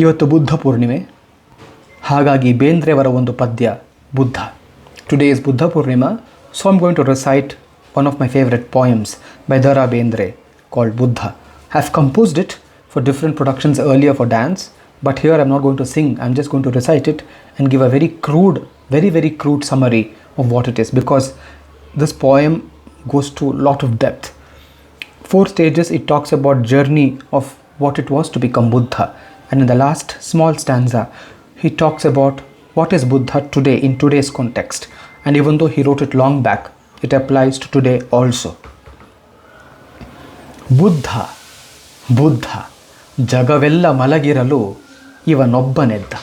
ಇವತ್ತು ಬುದ್ಧ ಪೂರ್ಣಿಮೆ, ಹಾಗಾಗಿ ಬೇಂದ್ರೆಯವರ ಒಂದು ಪದ್ಯ Buddha. Today is Buddha Purnima, so I'm going to recite one of my favorite poems by Dara Bendre called Buddha. I have composed it for different productions earlier for dance, but here I'm not going to sing, I'm just going to recite it and give a very crude summary of what it is, because this poem goes to a lot of depth. 4 stages it talks about journey of what it was to become Buddha, and in the last small stanza he talks about what is Buddha today in today's context, and even though he wrote it long back, it applies to today also. Buddha ಜಗವೆಲ್ಲ ಮಲಗಿರಲು ಇವನೊಬ್ಬನೆದ್ದ.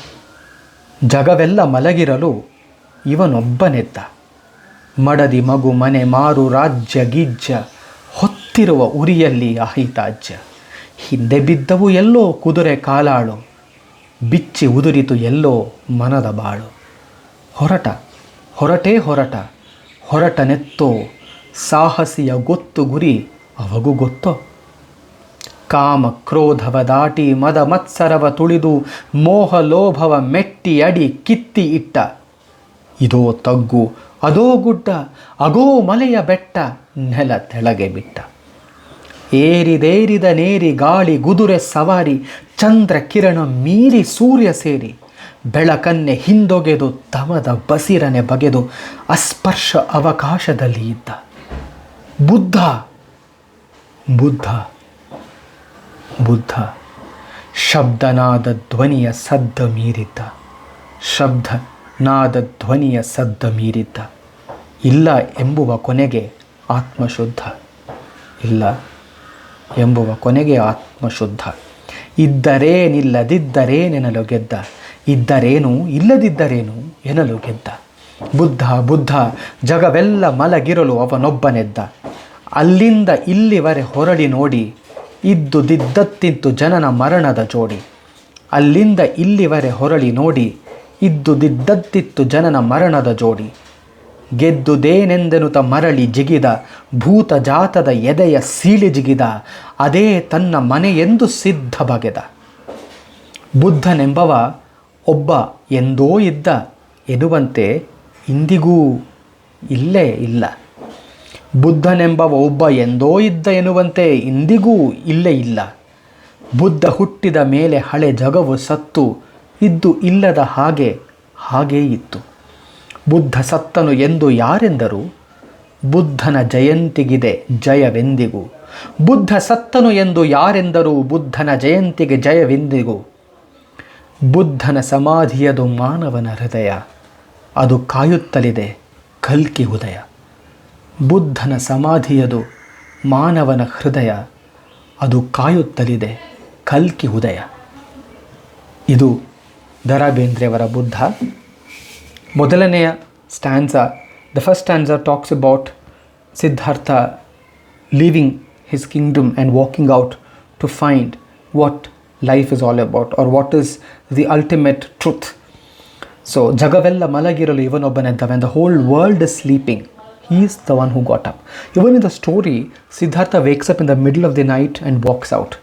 ಜಗವೆಲ್ಲ ಮಲಗಿರಲು ಇವನೊಬ್ಬನೆದ್ದ. ಮಡದಿ ಮಗು ಮನೆ ಮಾರು ರಾಜ್ಯ ಗಿಜ್ಜ, ಹೊತ್ತಿರುವ ಉರಿಯಲ್ಲಿ ಅಹಿತಾಜ್ಯ. ಹಿಂದೆ ಬಿದ್ದವು ಎಲ್ಲೋ ಕುದುರೆ ಕಾಲಾಳು, ಬಿಚ್ಚಿ ಉದುರಿತು ಎಲ್ಲೋ ಮನದ ಬಾಳು. ಹೊರಟನೆತ್ತೋ ಸಾಹಸಿಯ ಗೊತ್ತು ಗುರಿ ಅವಗೂ ಗೊತ್ತೋ. ಕಾಮ ಕ್ರೋಧವ ದಾಟಿ ಮದ ಮತ್ಸರವ ತುಳಿದು ಮೋಹ ಲೋಭವ ಮೆಟ್ಟಿ ಅಡಿ ಕಿತ್ತಿ ಇಟ್ಟ. ಇದೋ ತಗ್ಗು ಅದೋ ಗುಡ್ಡ ಅಗೋ ಮಲೆಯ ಬೆಟ್ಟ ನೆಲ ತೆಳಗೆ ಬಿಟ್ಟ. ಏರಿದೇರಿದ ನೇರಿ ಗಾಳಿ ಗುದುರೆ ಸವಾರಿ, ಚಂದ್ರ ಕಿರಣ ಮೀರಿ ಸೂರ್ಯ ಸೇರಿ. ಬೆಳಕನ್ನೆ ಹಿಂದೊಗೆದು ತಮದ ಬಸಿರನೆ ಬಗೆದು ಅಸ್ಪರ್ಶ ಅವಕಾಶದಲ್ಲಿ ಇದ್ದ. ಬುದ್ಧ ಶಬ್ದನಾದ ಧ್ವನಿಯ ಸದ್ದ ಮೀರಿದ್ದ. ಇಲ್ಲ ಎಂಬುವ ಕೊನೆಗೆ ಆತ್ಮಶುದ್ಧ. ಇದ್ದರೇನಿಲ್ಲದಿದ್ದರೇನೆನಲು ಗೆದ್ದ. ಇದ್ದರೇನು ಇಲ್ಲದಿದ್ದರೇನು ಎನಲು ಗೆದ್ದ. ಬುದ್ಧ ಜಗವೆಲ್ಲ ಮಲಗಿರಲು ಅವನೊಬ್ಬನೆದ್ದ. ಅಲ್ಲಿಂದ ಇಲ್ಲಿವರೆ ಹೊರಳಿ ನೋಡಿ, ಇದ್ದುದಿದ್ದತ್ತಿತ್ತು ಜನನ ಮರಣದ ಜೋಡಿ. ಅಲ್ಲಿಂದ ಇಲ್ಲಿವರೆ ಹೊರಳಿ ನೋಡಿ, ಇದ್ದುದಿದ್ದತ್ತಿತ್ತು ಜನನ ಮರಣದ ಜೋಡಿ. ಗೆದ್ದುದೇನೆಂದೆನುತ ಮರಳಿ ಜಿಗಿದ, ಭೂತ ಜಾತದ ಎದೆಯ ಸೀಳಿ ಜಿಗಿದ. ಅದೇ ತನ್ನ ಮನೆಯೆಂದು ಸಿದ್ಧ ಬಗೆದ. ಬುದ್ಧನೆಂಬವ ಒಬ್ಬ ಎಂದೋ ಇದ್ದ ಎನ್ನುವಂತೆ ಇಂದಿಗೂ ಇಲ್ಲೇ ಇಲ್ಲ. ಬುದ್ಧನೆಂಬವ ಒಬ್ಬ ಎಂದೋ ಇದ್ದ ಎನ್ನುವಂತೆ ಇಂದಿಗೂ ಇಲ್ಲೇ ಇಲ್ಲ. ಬುದ್ಧ ಹುಟ್ಟಿದ ಮೇಲೆ ಹಳೆ ಜಗವು ಸತ್ತು, ಇದ್ದು ಇಲ್ಲದ ಹಾಗೇ ಇತ್ತು. ಬುದ್ಧ ಸತ್ತನು ಎಂದು ಯಾರೆಂದರು, ಬುದ್ಧನ ಜಯಂತಿಗಿದೆ ಜಯವೆಂದಿಗೂ. ಬುದ್ಧ ಸತ್ತನು ಎಂದು ಯಾರೆಂದರು, ಬುದ್ಧನ ಜಯಂತಿಗೆ ಜಯವೆಂದಿಗೂ. ಬುದ್ಧನ ಸಮಾಧಿಯದು ಮಾನವನ ಹೃದಯ, ಅದು ಕಾಯುತ್ತಲಿದೆ ಕಲ್ಕಿ ಉದಯ. ಬುದ್ಧನ ಸಮಾಧಿಯದು ಮಾನವನ ಹೃದಯ, ಅದು ಕಾಯುತ್ತಲಿದೆ ಕಲ್ಕಿ ಉದಯ. ಇದು ದರಾ ಬೇಂದ್ರೆಯವರ ಬುದ್ಧ. ಮೊದಲನೆಯ stanza, the first stanza talks about Siddhartha leaving his kingdom and walking out to find what life is all about, or what is the ultimate truth. So, ಜಗವೆಲ್ಲ ಮಲಗಿರಲು ಇವನೊಬ್ಬನೆದ್ದ. When the whole world is sleeping, he is the one who got up. Even in the story, Siddhartha wakes up in the middle of the night and walks out.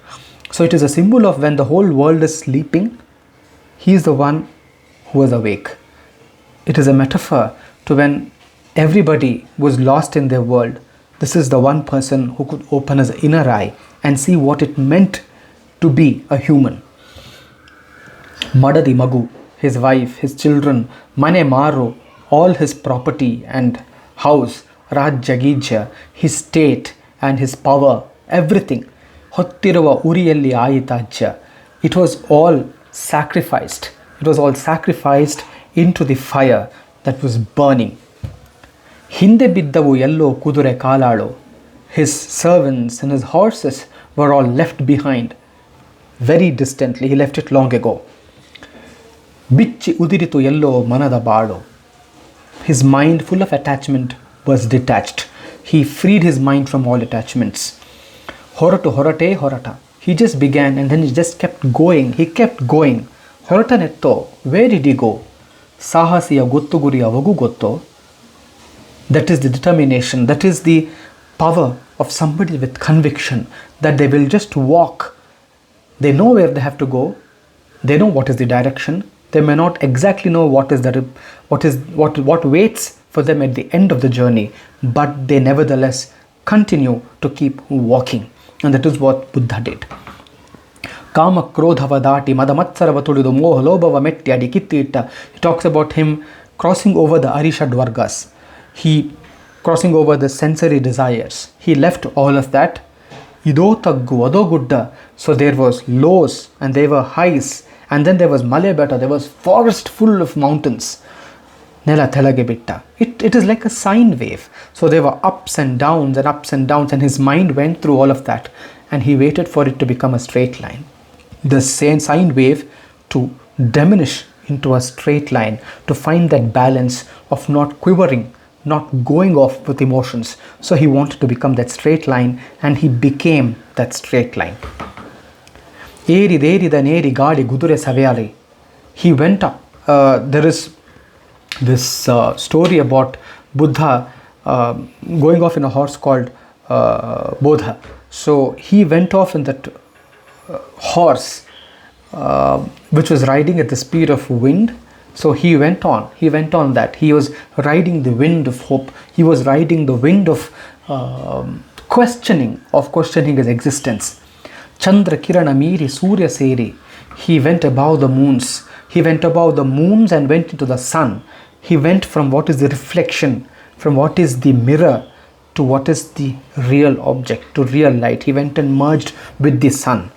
So it is a symbol of when the whole world is sleeping, he is the one who is awake. It is a metaphor to when everybody was lost in their world. This is the one person who could open his inner eye and see what it meant to be a human. Madadi Magu, his wife, his children, Mane Maru, all his property and house, Rajya Gijja, his state and his power, everything. Hottiruva uriyalli ayitajya. It was all sacrificed. It was all sacrificed into the fire that was burning. Hinde biddavu ello kudure kaalalu. His servants and his horses were all left behind very distantly. He left it long ago. Bichi udiritu ello manada baadu. His mind, full of attachment, was detached. He freed his mind from all attachments. Horata. He just began and then he just kept going. He kept going. Horatanetto, where did he go? Sahasiya gottu guri avagu gotto. That is the determination. That is the power of somebody with conviction that they will just walk. They know where they have to go They know what is the direction. They may not exactly know what waits for them at the end of the journey, but they nevertheless continue to keep walking. And that is what Buddha did. Kama krodhava dati madamatsarava tulidu moha lobhava metti adi kitti. He talks about him crossing over the Arishad Vargas. He crossing over the sensory desires. He left all of that. Ido taggu ado gudda. So there was lows and there were highs, and then there was male beta. There was forest full of mountains. Nela telage bitta. It is like a sine wave. So there were ups and downs and ups and downs, and his mind went through all of that, and he waited for it to become a straight line. The same sine wave to diminish into a straight line, to find that balance of not quivering, not going off with emotions. So he wanted to become that straight line, and he became that straight line. Eriderida neri gaadi gudure saveyali. He went up. There is this story about Buddha going off in a horse called Bodha. So he went off in that horse which was riding at the speed of wind. So he went on that. He was riding the wind of hope. He was riding the wind of questioning his existence. Chandra kirana miri surya seri. He went above the moons. He went above the moons and went into the sun. He went from what is the reflection, from what is the mirror, to what is the real object, to real light. He went and merged with the sun.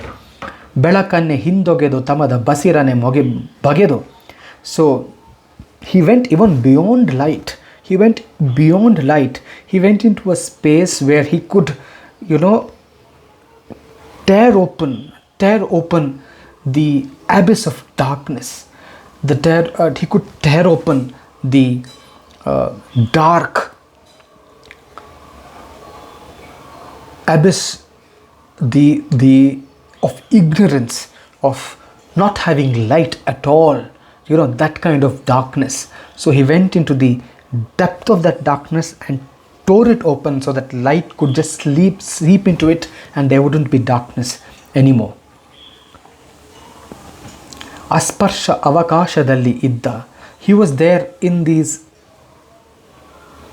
Belakanne hindogedu tamada basirane bagedu. So he went even beyond light. He went beyond light. He went into a space where he could, tear open the abyss of darkness. He could tear open the dark abyss, of ignorance, of not having light at all, that kind of darkness. So he went into the depth of that darkness and tore it open so that light could just seep into it, and there wouldn't be darkness anymore. Asparsha avakashadalli idda. He was there in this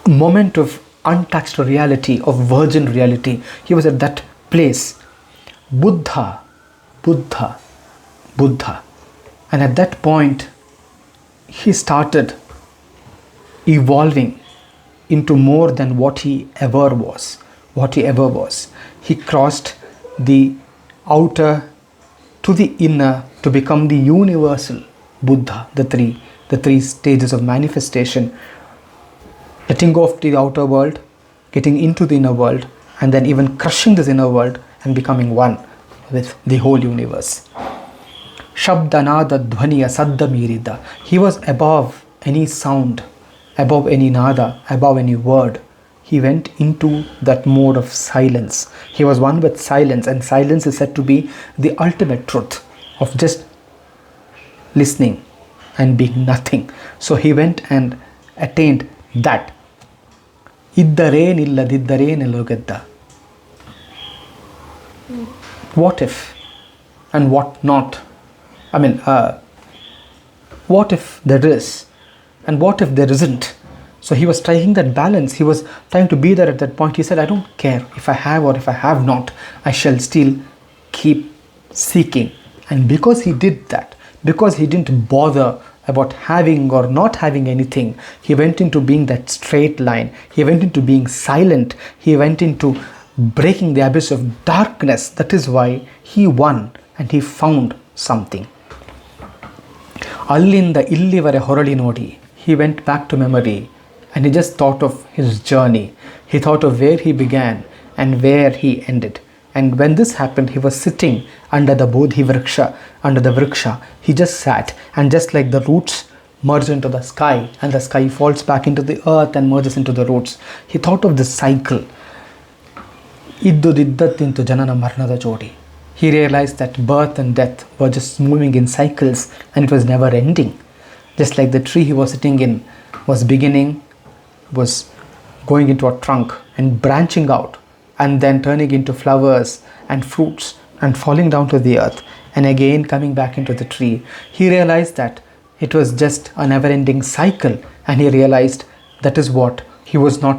moment of untouched reality, of virgin reality. He was at that place. Buddha. And at that point, he started evolving into more than what he ever was. He crossed the outer to the inner to become the universal Buddha. The three stages of manifestation: letting go of the outer world, getting into the inner world, and then even crushing this inner world and becoming one with the whole universe. Shabdanada dhvaniya sadda mirida. He was above any sound, above any nada, above any word. He went into that mode of silence. He was one with silence, and silence is said to be the ultimate truth of just listening and being nothing. So he went and attained that. Iddarenilladiddarenellogedda. What if and what not? What if there is and what if there isn't? So he was striking that balance. He was trying to be there at that point. He said, I don't care if I have or if I have not. I shall still keep seeking. And because he did that, because he didn't bother about having or not having anything, he went into being that straight line. He went into being silent. He went into breaking the abyss of darkness. That is why he won and he found something. Allinda illivare horali nodi. He went back to memory and he just thought of his journey. He thought of where he began and where he ended. And when this happened, he was sitting under the Bodhi Vriksha, under the Vriksha. He just sat, and just like the roots merge into the sky and the sky falls back into the earth and merges into the roots, he thought of this cycle. Iddudiddhattintu janana marnada jodi. He realized that birth and death were just moving in cycles and it was never ending. Just like the tree he was sitting in was beginning, was going into a trunk and branching out and then turning into flowers and fruits and falling down to the earth and again coming back into the tree, he realized that it was just a never-ending cycle, and he realized that is what he was not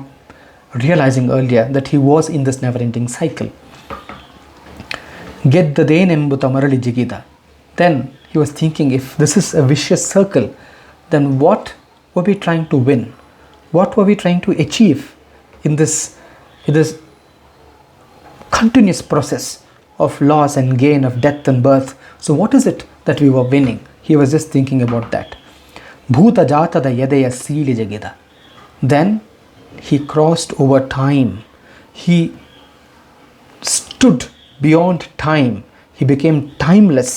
realizing earlier, that he was in this never-ending cycle. ಗೆದ್ದದೇನೆಂಬುತ ಮರಳಿ ಜಿಗಿದ. Then he was thinking, if this is a vicious circle, then what were we trying to win? What were we trying to achieve in this continuous process of loss and gain, of death and birth? So what is it that we were winning? He was just thinking about that. ಭೂತ ಜಾತದ ಎದೆಯ ಸೀಳಿ ಜಗಿದ. Then he crossed over time. He stood beyond time. He became timeless,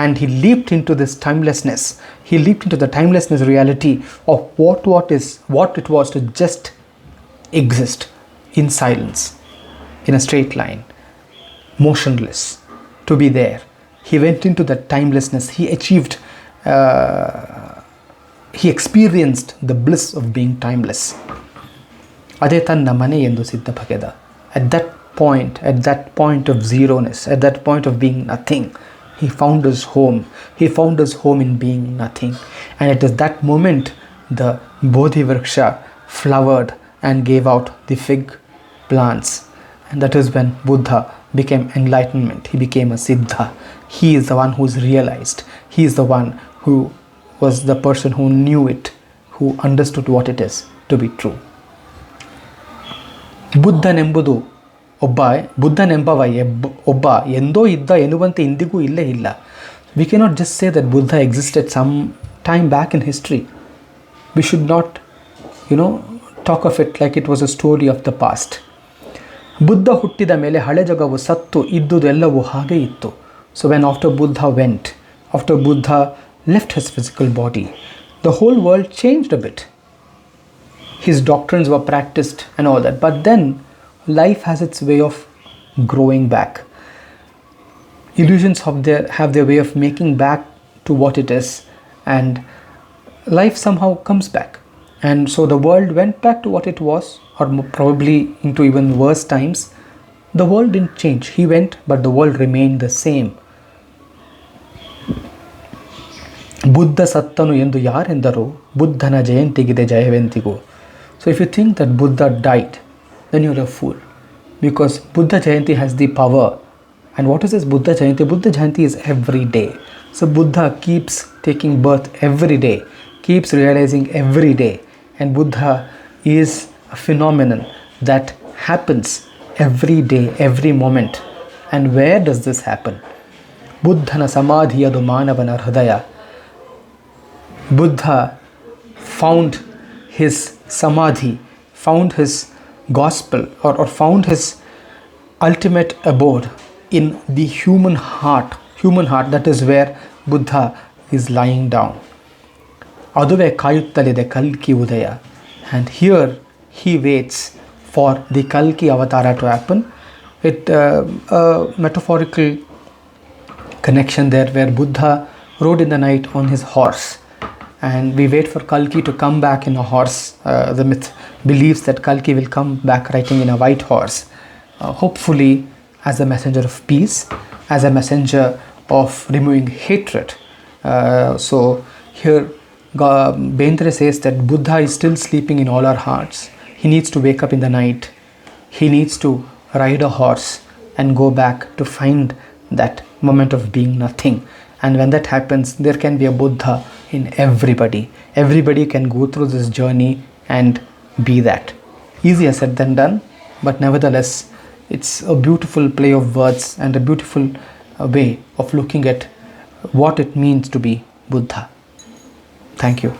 and he leaped into this timelessness. He leaped into the timelessness reality of what it was to just exist in silence, in a straight line, motionless, to be there. He went into that timelessness. He achieved, he experienced the bliss of being timeless. ಅದೇ ತನ್ನ ಮನೆ ಎಂದು ಸಿದ್ಧ ಬಗೆದ. At that point of zeroness, at that point of being nothing, he found his home. He found his home in being nothing. And it is that moment the Bodhi Vriksha flowered and gave out the fig plants. And that is when Buddha became enlightenment. He became a Siddha. He is the one who is realized. He is the one who was the person who knew it, who understood what it is to be true. ಬುದ್ಧನೆಂಬವ ಒಬ್ಬ ಎಂದೋ ಇದ್ದ ಎನ್ನುವಂತೆ ಇಂದಿಗೂ ಇಲ್ಲೇ ಇಲ್ಲ. We cannot just say that Buddha existed some time back in history. We should not, talk of it like it was a story of the past. Buddha ಹುಟ್ಟಿದ ಮೇಲೆ ಹಳೆ ಜಗವು ಸತ್ತು ಇದ್ದುದೆಲ್ಲವೂ ಹಾಗೆ ಇತ್ತು. So when after Buddha left his physical body, the whole world changed a bit. His doctrines were practiced and all that, but then life has its way of growing back. Illusions have their way of making back to what it is, and life somehow comes back. And so the world went back to what it was, or probably into even worse times. The world didn't change. He went, but the world remained the same. Buddha ಸತ್ತನು ಎಂದು ಯಾರೆಂದರು, ಬುದ್ಧನ ಜಯಂತಿಗಿದೆ ಜಯವೆಂತಿಗೂ. So if you think that Buddha died, then you're a fool, because Buddha Jayanti has the power. And what is this Buddha Jayanti? Buddha Jayanti is every day. So Buddha keeps taking birth every day, keeps realizing every day, and Buddha is a phenomenon that happens every day, every moment. And where does this happen? Buddhana samadhiyadu manavana hridaya. Buddha found his samadhi, found his gospel, or found his ultimate abode in the human heart. That is where Buddha is lying down. Aduve kayuttaliದೆ kalki udaya. And here he waits for the Kalki avatar to happen. It a metaphorical connection there, where Buddha rode in the night on his horse, and we wait for Kalki to come back in a horse. The myth believes that Kalki will come back riding in a white horse, hopefully as a messenger of peace, as a messenger of removing hatred. So here Bendre says that Buddha is still sleeping in all our hearts. He needs to wake up in the night. He needs to ride a horse and go back to find that moment of being nothing. And when that happens, there can be a Buddha in everybody. Everybody can go through this journey and be that. Easier said than done, but nevertheless, it's a beautiful play of words and a beautiful way of looking at what it means to be Buddha. Thank you.